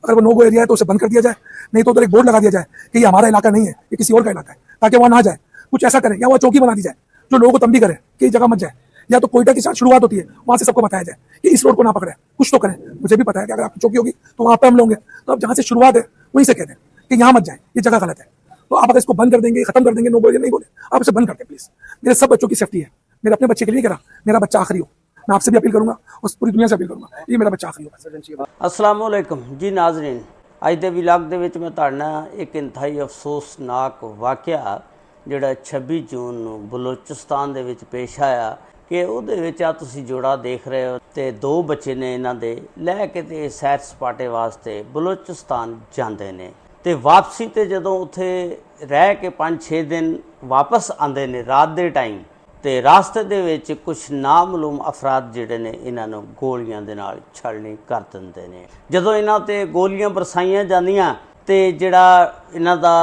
अगर वो no go area है तो उसे बंद कर दिया जाए, नहीं तो उधर एक बोर्ड लगा दिया जाए कि ये हमारा इलाका नहीं है, ये किसी और का इलाका है, ताकि वहाँ ना जाए। कुछ ऐसा करें, या वह चौकी बना दी जाए जो लोगों को तंबी करे कि इस जगह मत जाए। या तो कोयटा की शुरुआत होती है, वहां से सबको बताया जाए कि इस रोड को ना पकड़े, कुछ तो करें। मुझे भी पता है कि अगर आपकी चौकी होगी तो वहां पे हम लोग, तो अब जहां से शुरुआत है वहीं से कह दें कि यहाँ मत जाए, ये जगह गलत है। तो आप अगर इसको बंद कर देंगे, खत्म कर देंगे, नो बोले नहीं बोले, आप इसे बंद करते प्लीज। मेरे सब बच्चों की सेफ्टी है, मेरे अपने बच्चे के लिए करा, मेरा बच्चा आखिरी हो। मैं आपसे भी अपील करूंगा और पूरी दुनिया से अपील करूंगा, ये मेरा बच्चा आखिरी हो। अस्सलाम वालेकुम जी नाज़रीन, अज के विलाग दे विच मैं तुहाडे नाल एक इंतहाई अफसोसनाक वाक़या जिहड़ा 26 जून नूं बलोचिस्तान दे विच पेश आया कि उहदे विच आ तुसीं जोड़ा देख रहे हो ते दो बच्चे ने इन्हां दे लै के ते सैर सपाटे वास्ते बलोचिस्तान जांदे ने ते वापसी ते जदों उत्थे रह के 5-6 दिन वापस आंदे ने रात दे टाइम ते रास्ते दे विच कुछ नामालूम अफराद जिहड़े ने इन्हां नूं गोलियां दे नाल छलनी कर दिंदे ने। जदों इन्हां ते गोलियां बरसाईयां जांदियां ते जिहड़ा इन्हां दा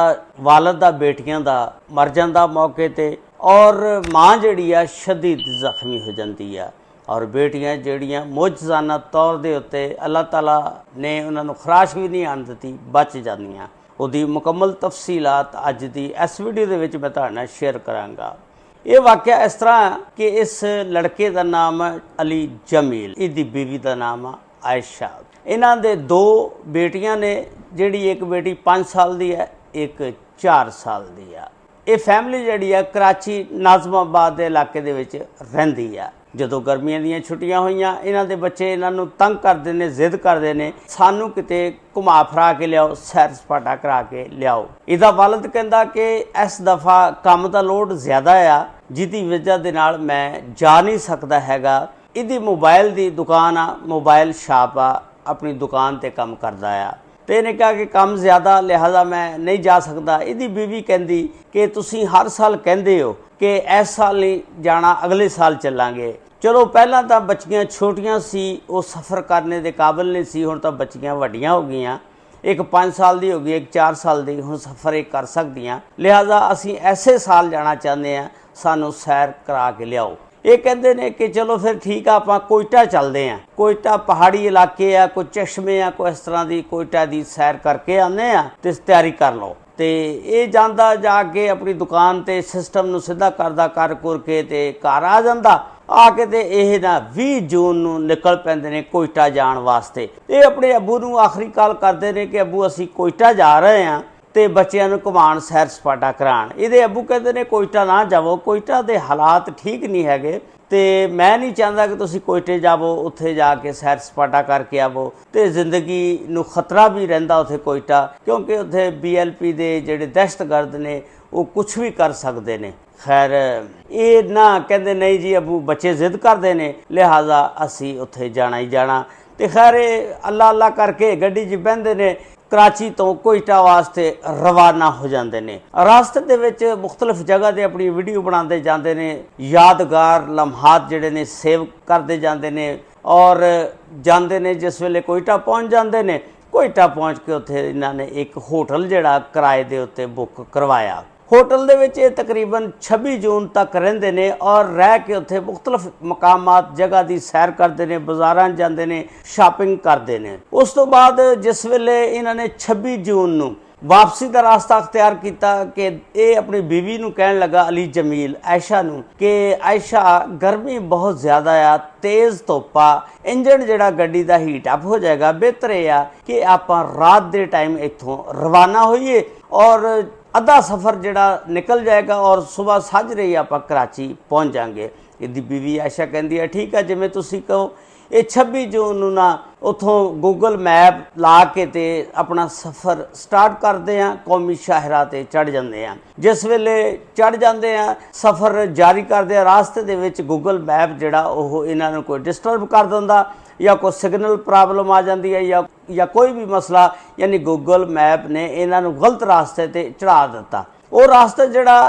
वालद दा बेटियां दा मर जांदा मौके ते और मां जिहड़ी आ शदीद जख्मी हो जाती है और बेटियां जिहड़ियां मुजजाना तौर दे उत्ते अल्लाह ताला ने उन्हां नूं खराश भी नहीं आन दित्ती, बच जांदियां। उहदी मुकम्मल तफसीलात अज दी इस वीडियो दे विच मैं तुहाडे नाल शेयर करांगा। ये वाक़या इस तरह कि इस लड़के का नाम है अली जमील, इसकी बीवी का नाम है आयशा। इन्हां दे दो बेटियां ने, जिहड़ी एक बेटी 5 साल की है, एक 4 साल की है। ये फैमिली जिहड़ी है कराची नाज़माबाद के इलाके दे विच रहिंदी है। जदों गर्मियां दीयां छुट्टियां होईयां, इन्हां दे बच्चे इन्हां नूं तंग करदे ने, जिद करदे ने सानू किते घुमा फिरा के लियाओ, सैर सपाटा करा के लियाओ। इहदा वालिद कहंदा कि इस दफ़ा काम दा लोड ज़्यादा आ, जिहदी वजह दे नाल मैं जा नहीं सकदा हैगा। इहदी मोबाइल दी दुकान आ, मोबाइल शॉप आ, अपनी दुकान ते काम करदा आ ते इन्हें कहा कि काम ज़्यादा लिहाजा मैं नहीं जा सकता। इहदी बीवी कहंदी कि तुसीं हर साल कहंदे हो कि इस साल नहीं जाना, अगले साल चलांगे। चलो पहला तो बच्चियां छोटियां सी, वो सफ़र करने के काबिल नहीं सी, हुण तां बच्चियां वड्डियां हो गईयां, एक 5 साल की हो गई, एक 4 साल की, हुण सफ़र एक कर सकदियां। लिहाजा असीं ऐसे साल जाना चाहते हैं, सानू सैर करा के लियाओ। ये कहते हैं कि चलो फिर ठीक है, आप कोयटा चलते हैं। कोयटा पहाड़ी इलाके आ, कोई चश्मे आ, कोई इस तरह की कोयटा की सैर करके आने आ ते तैयारी कर लो। तो ये जाता जाके अपनी दुकान ते सिस्टम नूं सीधा करदा कर कुर के ते घर आ जाता। आके ते यह ना 20 जून नूं निकल पैंदे ने कोयटा जाण वास्ते। ये अपने अबू नूं आखिरी कॉल करते हैं कि अबू असीं कोयटा जा रहे हैं ते बच्चों नूं घुमाण सैर सपाटा कराण। इहदे अबू कहते हैं कोयटा ना जावो, कोयटा दे हालात ठीक नहीं हैगे ते मैं नहीं चाहता कि तुसीं कोयटे जावो, उत्थे जाके सैर सपाटा करके आवो ते जिंदगी नूं खतरा भी रहिंदा उत्थे कोयटा, क्योंकि उत्थे BLP दे जिहड़े दहशतगर्द ने वो कुछ भी कर सकते ने। खैर ये ना कहते नहीं जी अबू, बच्चे जिद करते ने, लिहाजा असी उत्थे जाना ही जाना। तो खैर अल्लाह अल्लाह करके गड्डी च बहिंदे ने, कराची तो कोयटा वास्ते रवाना हो जाते हैं। रास्ते दे विच मुख्तलिफ जगह ते अपनी वीडियो बनाते जाते हैं, यादगार लम्हात जिहड़े ने सेव करते जाते हैं और जाते हैं। जिस वेले कोयटा पहुँच जाते हैं, कोयटा पहुँच के उत्थे इन्हां ने एक होटल जिहड़ा किराए दे उत्ते बुक करवाया। होटल दे विच तकरीबन 26 जून तक रहिंदे ने और रह के उत्थे मुख्तलिफ मकामात जगह की सैर करते हैं, बाज़ारां जाते हैं, शॉपिंग करते हैं। उस तो बाद जिस वेले इन्हां ने 26 जून नूं वापसी का रास्ता अख्तियार किया कि ये अपनी बीवी नूं कहण लगा, अली जमील आयशा नूं, कि आयशा गर्मी बहुत ज़्यादा आ, तेज़ धुप्प आ, इंजन जिहड़ा गड्डी दा हीट अप हो जाएगा, बेहतर यह आ कि आपां रात दे टाइम इत्थों रवाना होइए और अद्धा सफ़र जिहड़ा निकल जाएगा और सुबह साजरे ही आप कराची पहुँच जाएंगे। इसकी बीवी आयशा कहती है ठीक है जिवें तुसीं कहो। ये 26 जून नूं ना उतों गूगल मैप ला के ते अपना सफ़र स्टार्ट करते हैं, कौमी शाहरा ते चढ़ जाते हैं। जिस वेले चढ़ जाते हैं, सफ़र जारी करते हैं, रास्ते दे विच गूगल मैप जिहड़ा ओह इन्हां नूं कोई डिस्टर्ब कर दिंदा या कोई सिग्नल प्रॉब्लम आ जाती है या कोई भी मसला, यानी गूगल मैप ने इन्हां नूं गलत रास्ते ते चढ़ा दिता। वो रास्ता जिहड़ा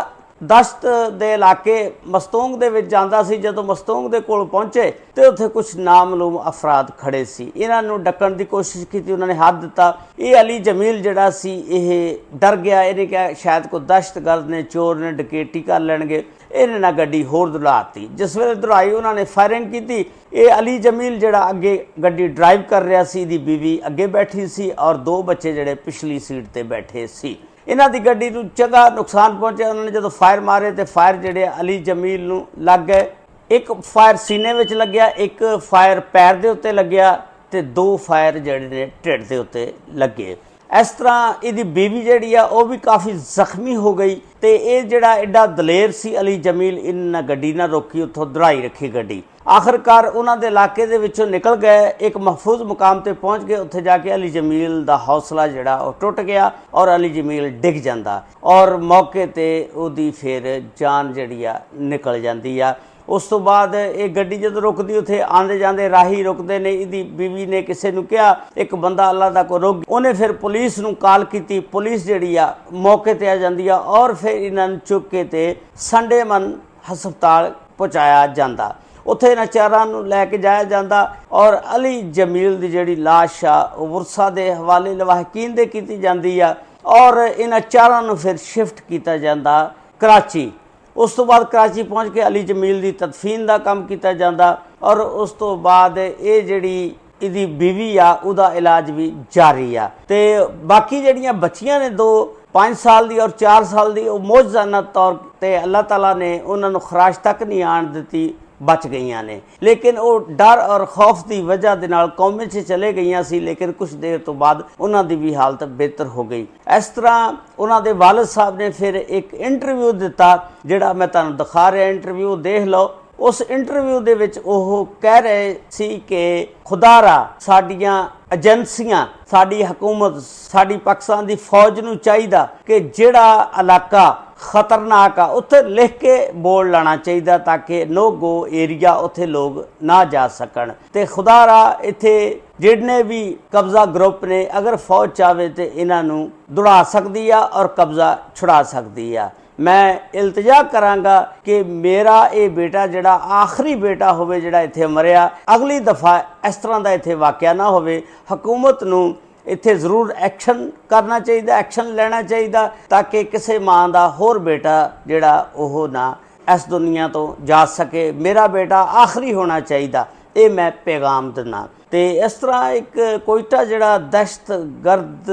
दश्त दे इलाके मस्तूंग दे विच जांदा सी। जदों मस्तूंग दे कोल पहुंचे तो उत्थे कुछ नामलूम अफराद खड़े सी। इन्हां नूं डकण दी कोशिश की, उन्होंने हाथ दिता। ये अली जमील जिहड़ा सी यह डर गया, इन्हें कहा शायद कोई दहशतगर्द ने, चोर ने, डकैती कर लैणगे। इन्हां ने गड्डी होर दौड़ाती। जिस वेले दौड़ाई उन्होंने फायरिंग की। ये अली जमील जिहड़ा अगे गड्डी ड्राइव कर रहा सी, दी बीवी अगे बैठी सी और 2 बच्चे जिहड़े पिछली सीट ते बैठे सी। इन्हां दी गड्डी नूं चंगा नुकसान पहुंचा। उन्होंने जो फायर मारे तो फायर जिहड़े अली जमील नूं लग गए। एक फायर सीने विच लग्या, एक फायर पैर दे उत्ते लग्या ते 2 फायर जिहड़े ने ढिड दे उत्ते लगे। इस तरह इहदी बीवी जिहड़ी आ वो भी काफ़ी जख्मी हो गई। तो ये जिहड़ा एडा दलेर सी अली जमील, इन्हां गड्डी ना रोकी, उत्थों दौड़ाई रखी गड्डी। आखिरकार उन्हां दे इलाके दे विचों निकल गए, एक महफूज मुकाम ते पहुँच गए। उत्थे जाके अली जमील दा हौसला जिहड़ा वो टुट गया और अली जमील डिग जांदा और मौके ते उहदी फिर जान जिहड़ी आ निकल जांदी आ। उस तो बाद ये गड्डी जदों रुकदी, उत्थे आंदे जांदे राही रुकदे ने। इहदी बीवी ने किसी नूं कहा, एक बंदा अल्लाह दा को रुक, उन्हें फिर पुलिस नूं कॉल की। पुलिस जिहड़ी आ मौके ते आ जांदी आ और फिर इन्हां नूं चुक के ते संडेमन हस्पताल पहुँचाया जांदा। उत्थे इन्हां चारां नूं लैके जाया जांदा और अली जमील दी जिहड़ी लाश आ वुरसा दे हवाले लवाहकीन दे कीती जांदी आ और इन्हां चारां नूं फिर शिफ्ट कीता जांदा कराची। उस तो बाद कराची पहुँच के अली जमील की तदफीन का काम किया जाता और उस तो बाद ये जिहड़ी इहदी बीवी आ उहदा इलाज भी जारी आ। ते बाकी जिहड़ियां बच्चियां ने 2 5 साल दी और 4 साल दी, वो मौजज़ाना तौर ते अल्लाह ताला ने उन्होंने खराश तक नहीं आन दी, बच गई ने। लेकिन वो डर और खौफ की वजह के नाल कौमे च चले गई सी। लेकिन कुछ देर तो बाद उन्हों की भी हालत बेहतर हो गई। इस तरह उन्होंने वालिद साहब ने फिर एक इंटरव्यू दिता, जिहड़ा मैं तुहानूं दिखा रहा, इंटरव्यू देख लो। उस इंटरव्यू दे विच ओह कह रहे सी कि खुदारा साडियां एजेंसियां, साडी हुकूमत, साडी पाकिस्तान दी फौज नूं चाहीदा कि जिहड़ा इलाका खतरनाक आ उत्थे लिख के बोर्ड लाना चाहिए ताकि नो गो एरिया, उत्थे लोग ना जा सकन। ते खुदारा इत्थे जिन्ने भी कब्जा ग्रुप ने, अगर फौज चाहे तो इन्हां नूं दौड़ा सकती आ और कब्जा छुड़ा सकती आ। मैं इल्तजा करांगा कि मेरा ये बेटा जिहड़ा आखिरी बेटा होवे जिहड़ा इत्थे मरिया, अगली दफ़ा इस तरह का इत्थे वाक़या ना होवे। हुकूमत नूं इत्थे जरूर एक्शन करना चाहिए, एक्शन लेना चाहिए ताकि किसी माँ का होर बेटा जिहड़ा ओह ना इस दुनिया तो जा सके। मेरा बेटा आखिरी होना चाहिए, ये मैं पैगाम दिना। तो इस तरह एक कोयटा जिहड़ा दहशतगर्द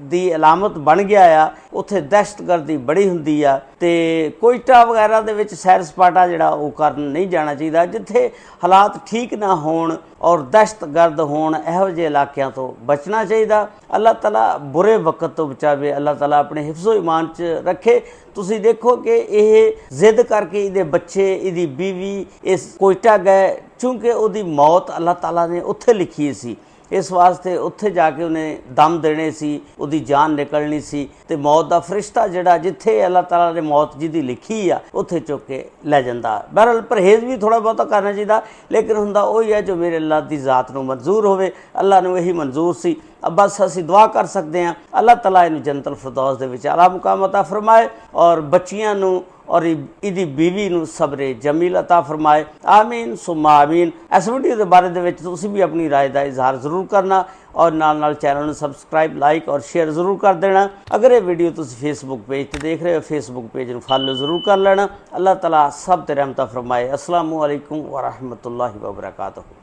की अलामत बन गया आ, उत्थे दहशतगर्दी बड़ी हुंदी आ। ते कोयटा वगैरह दे विच सैर सपाटा जिहड़ा वो करन नहीं जाना चाहिए, जिथे हालात ठीक ना होण और दहशतगर्द होण, इहो जिहे इलाकिਆਂ तो बचना चाहिए। अल्लाह ताला बुरे वक्त तो बचावे, अल्लाह ताला अपने हिफ्ज़ो ईमान च रखे। तुसी देखो कि यह जिद करके इहदे बच्चे, इहदी बीवी इस कोयटा गए, चूँकि उहदी मौत अल्लाह ताला ने उत्थे लिखी सी। इस वास्ते उत्थे जाके उन्हें दम देने सी, उहदी जान निकलनी सी। ते मौत का फरिश्ता जिहड़ा जिथे अल्लाह ताला ने मौत जिहदी लिखी आ उत्थे चुक के लै जांदा। बहरहाल परहेज़ भी थोड़ा बहुता करना चाहिए, लेकिन हुंदा ओही है जो मेरे अल्लाह की ज़ात नूं मंजूर होवे। अल्लाह नूं यही मंजूर सी। अब बस असीं दुआ कर सकते हैं अल्लाह ताला इहनूं जन्नतुल फिरदौस दे विच आला मुकाम अता फरमाए और बच्चियां नूं और इहदी बीवी नूं सब्रे जमील अता फरमाए। आमीन सुम्मा आमीन। इस वीडियो के बारे में तुसीं भी अपनी राय का इजहार जरूर करना और नाल चैनल नूं सबसक्राइब, लाइक और शेयर जरूर कर देना। अगर ये वीडियो तुसीं फेसबुक पेज पर देख रहे हो, फेसबुक पेज नूं फॉलो जरूर कर लेना। अल्लाह ताला सब ते रहमत फरमाए। अस्सलामु अलैकुम व रहमतुल्लाहि व बरकातहू।